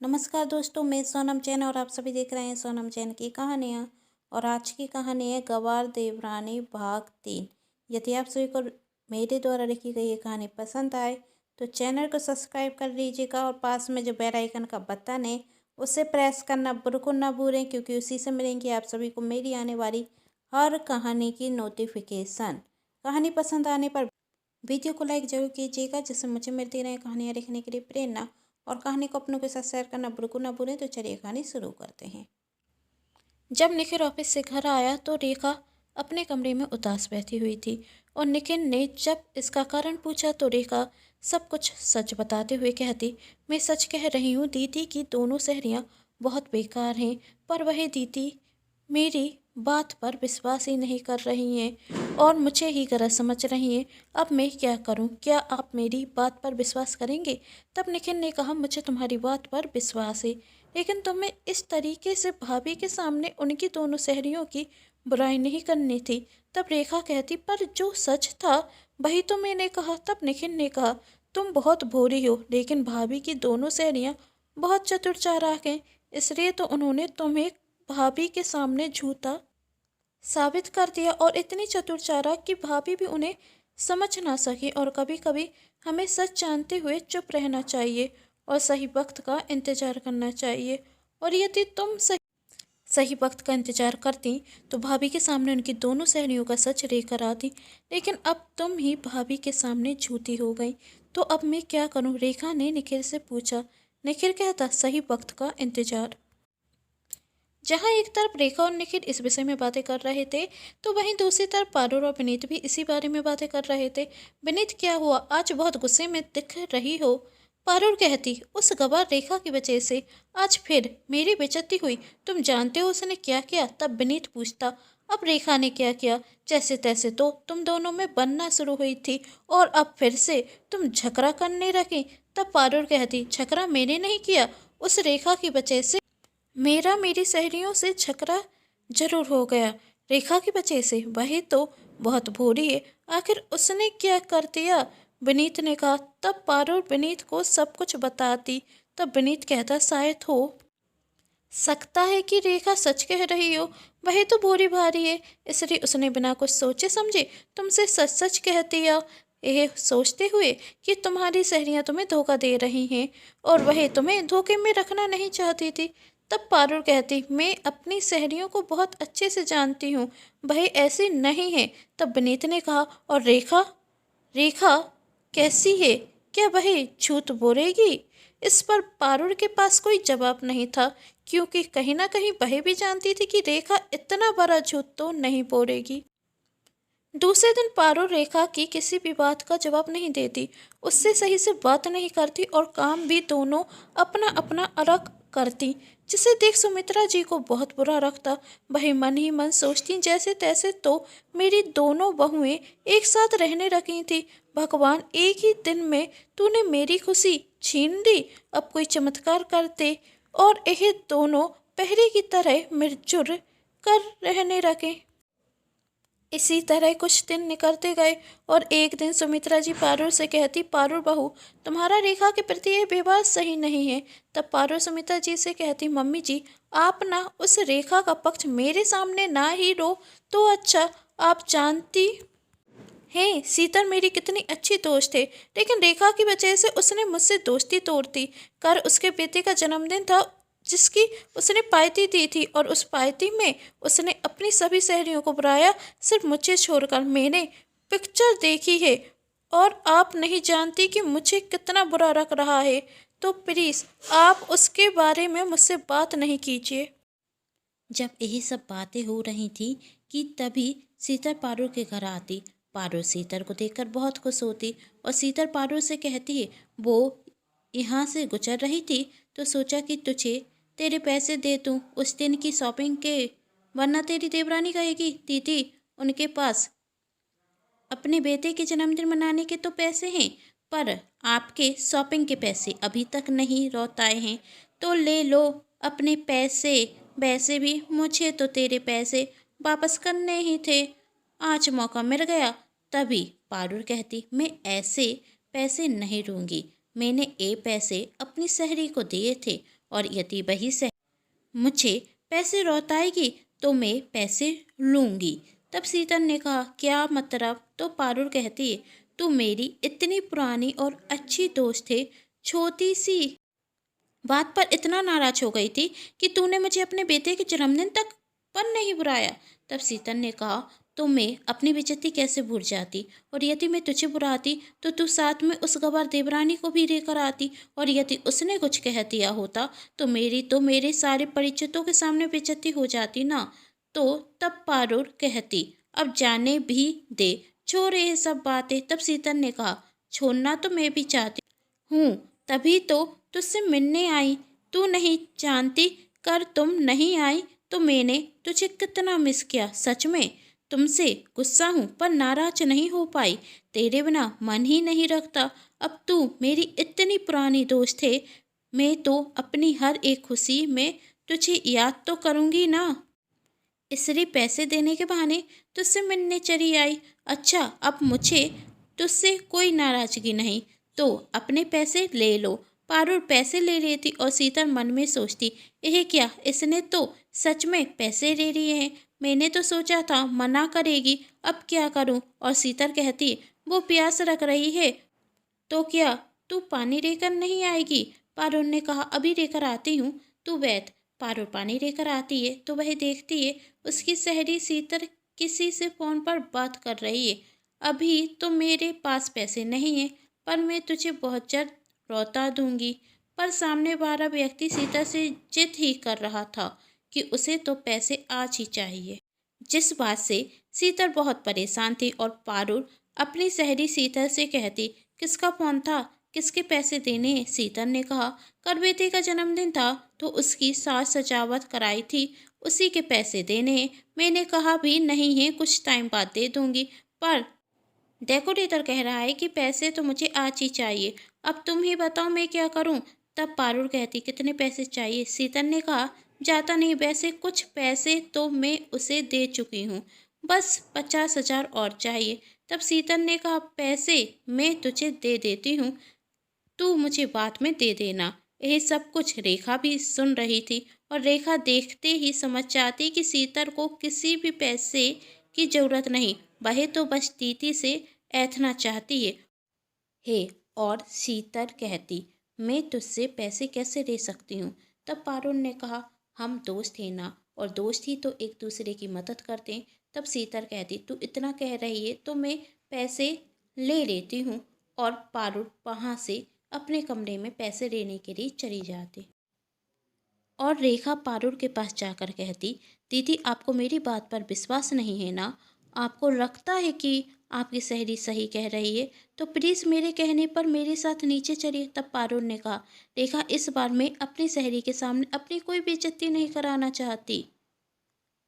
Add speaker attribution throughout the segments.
Speaker 1: नमस्कार दोस्तों, मैं सोनम जैन और आप सभी देख रहे हैं सोनम जैन की कहानियाँ। और आज की कहानी है गवार देवरानी भाग 3। यदि आप सभी को मेरे द्वारा लिखी गई ये कहानी पसंद आए तो चैनल को सब्सक्राइब कर लीजिएगा और पास में जो बेल आइकन का बटन है उसे प्रेस करना बिल्कुल ना भूलें, क्योंकि उसी से मिलेंगी आप सभी को मेरी आने वाली हर कहानी की नोटिफिकेशन। कहानी पसंद आने पर वीडियो को लाइक जरूर कीजिएगा, जिससे मुझे मिलती रहे कहानियाँ लिखने के लिए प्रेरणा। और कहानी को अपनों के साथ शेयर करना बिल्कुल ना भूलें। तो चलिए कहानी शुरू करते हैं। जब निखिल ऑफिस से घर आया तो रेखा अपने कमरे में उदास बैठी हुई थी और निखिल ने जब इसका कारण पूछा तो रेखा सब कुछ सच बताते हुए कहती, मैं सच कह रही हूँ दीदी की दोनों सहेलियाँ बहुत बेकार हैं, पर वह दीदी मेरी बात पर विश्वास ही नहीं कर रही हैं और मुझे ही गलत समझ रही हैं। अब मैं क्या करूं? क्या आप मेरी बात पर विश्वास करेंगे? तब निखिल ने कहा, मुझे तुम्हारी बात पर विश्वास है, लेकिन तुम्हें इस तरीके से भाभी के सामने उनकी दोनों सहेलियों की बुराई नहीं करनी थी। तब रेखा कहती, पर जो सच था वही तो मैंने कहा। तब निखिल ने कहा, तुम बहुत भोली हो, लेकिन भाभी की दोनों सहेलियाँ बहुत चतुर चालाक हैं, इसलिए तो उन्होंने तुम्हें भाभी के सामने झूठा साबित कर दिया और इतनी चतुर चालाक कि भाभी भी उन्हें समझ ना सकी। और कभी कभी हमें सच जानते हुए चुप रहना चाहिए और सही वक्त का इंतजार करना चाहिए। और यदि तुम सही वक्त का इंतजार करती तो भाभी के सामने उनकी दोनों सहेलियों का सच लेकर आती, लेकिन अब तुम ही भाभी के सामने झूठी हो गई। तो अब मैं क्या करूं? रेखा ने निखिल से पूछा। निखिल कहता, सही वक्त का इंतजार। जहाँ एक तरफ रेखा और निखिल इस विषय में बातें कर रहे थे तो वहीं दूसरी तरफ पारुल और विनीत भी इसी बारे में बातें कर रहे थे। विनीत, क्या हुआ? आज बहुत गुस्से में दिख रही हो। पारुल कहती, उस गवार रेखा की वजह से आज फिर मेरी बेइज्जती हुई। तुम जानते हो उसने क्या किया? तब विनीत पूछता, अब रेखा ने क्या किया? जैसे तैसे तो तुम दोनों में बनना शुरू हुई थी और अब फिर से तुम झगड़ा करने लगी। तब पारुल कहती, झगड़ा मैंने नहीं किया, उस रेखा की वजह से मेरा मेरी सहेलियों से झगड़ा जरूर हो गया। रेखा की वजह से? वही तो बहुत भोली है, आखिर उसने क्या कर दिया? विनीत ने कहा। तब पारुल विनीत को सब कुछ बताती। तब विनीत कहता, शायद हो सकता है कि रेखा सच कह रही हो, वही तो भोली भारी है, इसलिए उसने बिना कुछ सोचे समझे तुमसे सच सच कह दिया, यह सोचते हुए कि तुम्हारी सहेलियां तुम्हें धोखा दे रही हैं और वह तुम्हें धोखे में रखना नहीं चाहती थी। तब पारुल कहती, मैं अपनी सहेलियों को बहुत अच्छे से जानती हूँ, वह ऐसी नहीं है। तब विनीत ने कहा, और रेखा? रेखा कैसी है? क्या वह झूठ बोलेगी? इस पर पारुल के पास कोई जवाब नहीं था, क्योंकि कहीं ना कहीं वह भी जानती थी कि रेखा इतना बड़ा झूठ तो नहीं बोलेगी। दूसरे दिन पारुल रेखा की किसी भी बात का जवाब नहीं देती, उससे सही से बात नहीं करती और काम भी दोनों अपना अपना अलग करती, जिसे देख सुमित्रा जी को बहुत बुरा लगता। वही मन ही मन सोचती, जैसे तैसे तो मेरी दोनों बहुएं एक साथ रहने लगी थी। भगवान, एक ही दिन में तूने मेरी खुशी छीन ली। अब कोई चमत्कार करते और यह दोनों पहले की तरह मिलजुल कर रहने लगे। इसी तरह कुछ दिन निकलते गए और एक दिन सुमित्रा जी पारुल से कहती, पारुल बहू, तुम्हारा रेखा के प्रति यह व्यवहार सही नहीं है। तब पारुल सुमित्रा जी से कहती, मम्मी जी, आप ना उस रेखा का पक्ष मेरे सामने ना ही लो तो अच्छा। आप जानती हैं शीतल मेरी कितनी अच्छी दोस्त है, लेकिन रेखा की वजह से उसने मुझसे दोस्ती तोड़ दी। कर उसके बेटे का जन्मदिन था जिसकी उसने पार्टी दी थी और उस पार्टी में उसने अपनी सभी सहेलियों को बुलाया, सिर्फ मुझे छोड़कर। मैंने पिक्चर देखी है और आप नहीं जानती कि मुझे कितना बुरा लग रहा है, तो प्लीज़ आप उसके बारे में मुझसे बात नहीं कीजिए। जब यही सब बातें हो रही थी कि तभी शीतल पारुल के घर आती। पारुल शीतल को देखकर बहुत खुश होती और शीतल पारुल से कहती है, वो यहाँ से गुजर रही थी तो सोचा कि तुझे तेरे पैसे दे दूँ उस दिन की शॉपिंग के, वरना तेरी देवरानी कहेगी, दीदी उनके पास अपने बेटे के जन्मदिन मनाने के तो पैसे हैं, पर आपके शॉपिंग के पैसे अभी तक नहीं लौट आए हैं, तो ले लो अपने पैसे। वैसे भी मुझे तो तेरे पैसे वापस करने ही थे, आज मौका मिल गया। तभी पारुल कहती, मैं ऐसे पैसे नहीं लूँगी, मैंने ये पैसे अपनी सहेली को दिए थे और यदि वही से मुझे पैसे लौटाएगी तो मैं पैसे लूँगी। तब शीतल ने कहा, क्या मतलब? तो पारुल कहती है, तू मेरी इतनी पुरानी और अच्छी दोस्त है, छोटी सी बात पर इतना नाराज हो गई थी कि तूने मुझे अपने बेटे के जन्मदिन तक पर नहीं बुलाया। तब शीतल ने कहा, तो मैं अपनी बेइज्जती कैसे भूल जाती, और यदि मैं तुझे बुलाती तो तू साथ में उस गवार देवरानी को भी लेकर आती, और यदि उसने कुछ कह दिया होता तो मेरे सारे परिचितों के सामने बेइज्जती हो जाती ना। तो तब पारुल कहती, अब जाने भी दे, छोड़ ये सब बातें। तब शीतल ने कहा, छोड़ना तो मैं भी चाहती हूँ, तभी तो तुझसे मिलने आई। तू नहीं जानती, कर तुम नहीं आई तो मैंने तुझे कितना मिस किया। सच में तुमसे गुस्सा हूँ पर नाराज नहीं हो पाई। तेरे बिना मन ही नहीं रखता। अब तू मेरी इतनी पुरानी दोस्त है, मैं तो अपनी हर एक खुशी में तुझे याद तो करूँगी ना। इसलिए पैसे देने के बहाने तुझसे मिलने चली आई। अच्छा, अब मुझे तुझसे कोई नाराजगी नहीं, तो अपने पैसे ले लो। पारुल पैसे ले लेती और शीतल मन में सोचती, यह क्या, इसने तो सच में पैसे ले लिए हैं। मैंने तो सोचा था मना करेगी, अब क्या करूं? और शीतल कहती, वो प्यास रख रही है तो क्या तू पानी लेकर नहीं आएगी? पारुल ने कहा, अभी लेकर आती हूँ, तू बैठ। पारुल पानी लेकर आती है तो वह देखती है उसकी सहेली शीतल किसी से फ़ोन पर बात कर रही है। अभी तो मेरे पास पैसे नहीं हैं, पर मैं तुझे बहुत जल्द लौटा दूंगी। पर सामने वाला व्यक्ति शीतल से जिद ही कर रहा था कि उसे तो पैसे आज ही चाहिए, जिस बात से शीतल बहुत परेशान थी। और पारुल अपनी सहेली शीतल से कहती, किसका फ़ोन था, किसके पैसे देने हैं? शीतल ने कहा, कल बेटे का जन्मदिन था तो उसकी साज सजावट कराई थी, उसी के पैसे देने हैं। मैंने कहा भी नहीं है, कुछ टाइम बाद दे दूंगी, पर डेकोरेटर कह रहा है कि पैसे तो मुझे आज ही चाहिए। अब तुम ही बताओ मैं क्या करूं? तब पारुल कहती, कितने पैसे चाहिए? शीतल ने कहा, जाता नहीं, वैसे कुछ पैसे तो मैं उसे दे चुकी हूँ, बस 50,000 और चाहिए। तब शीतल ने कहा, पैसे मैं तुझे दे देती हूँ, तू मुझे बाद में दे देना। यह सब कुछ रेखा भी सुन रही थी, और रेखा देखते ही समझ जाती कि शीतल को किसी भी पैसे की जरूरत नहीं, वह तो बस दीदी से ऐंठना चाहती है। और शीतल कहती, मैं तुझसे पैसे कैसे ले सकती हूँ? तब पारुल ने कहा, हम दोस्त हैं ना, और दोस्त ही तो एक दूसरे की मदद करते हैं। तब शीतल कहती, तू इतना कह रही है तो मैं पैसे ले लेती हूँ। और पारुल वहाँ से अपने कमरे में पैसे लेने के लिए चली जाती। और रेखा पारुल के पास जाकर कहती, दीदी आपको मेरी बात पर विश्वास नहीं है ना? आपको लगता है कि आपकी सहेली सही कह रही है तो प्लीज़ मेरे कहने पर मेरे साथ नीचे चलिए। तब पारुल ने कहा, रेखा इस बार मैं अपनी सहेली के सामने अपनी कोई बेइज्जती नहीं कराना चाहती।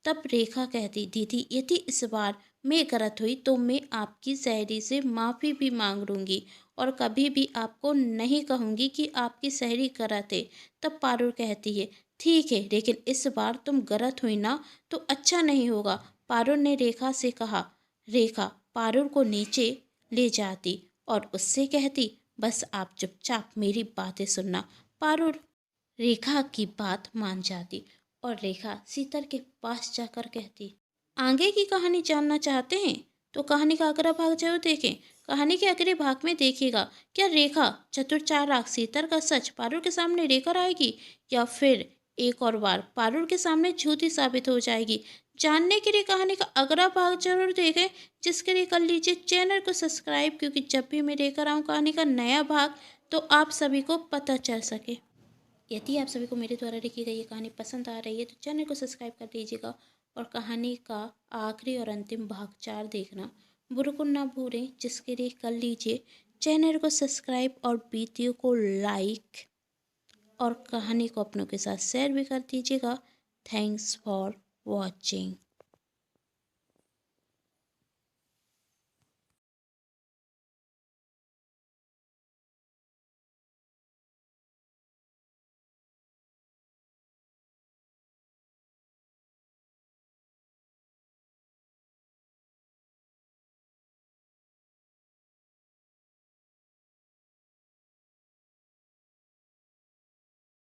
Speaker 1: तब रेखा कहती, दीदी यदि इस बार मैं गलत हुई तो मैं आपकी सहेली से माफ़ी भी मांग लूँगी, और कभी भी आपको नहीं कहूँगी कि आपकी सहेली गलत है। तब पारुल कहती है, ठीक है, लेकिन इस बार तुम गलत हुई ना तो अच्छा नहीं होगा। पारुल ने रेखा से कहा। रेखा पारुल को नीचे ले जाती और उससे कहती, बस आप चुपचाप मेरी बातें सुनना। पारुल रेखा की बात मान जाती और रेखा शीतल के पास जाकर कहती, आगे की कहानी जानना चाहते हैं तो कहानी का अगला भाग जरूर देखें। कहानी के अगले भाग में देखिएगा, क्या रेखा चतुर चालाक शीतल का सच पारुल के सामने लेकर आएगी, या फिर एक और बार पारुल के सामने झूठी साबित हो जाएगी। जानने के लिए कहानी का अगला भाग जरूर देखें, जिसके लिए कर लीजिए चैनल को सब्सक्राइब, क्योंकि जब भी मैं लेकर आऊँ कहानी का नया भाग तो आप सभी को पता चल सके। यदि आप सभी को मेरे द्वारा लिखी गई ये कहानी पसंद आ रही है तो चैनल को सब्सक्राइब कर लीजिएगा, और कहानी का आखिरी और अंतिम भाग 4 देखना बिल्कुल ना भूलें, जिसके लिए कर लीजिए चैनल को सब्सक्राइब और वीडियो को लाइक, और कहानी को अपनों के साथ शेयर भी कर दीजिएगा। Thanks for watching.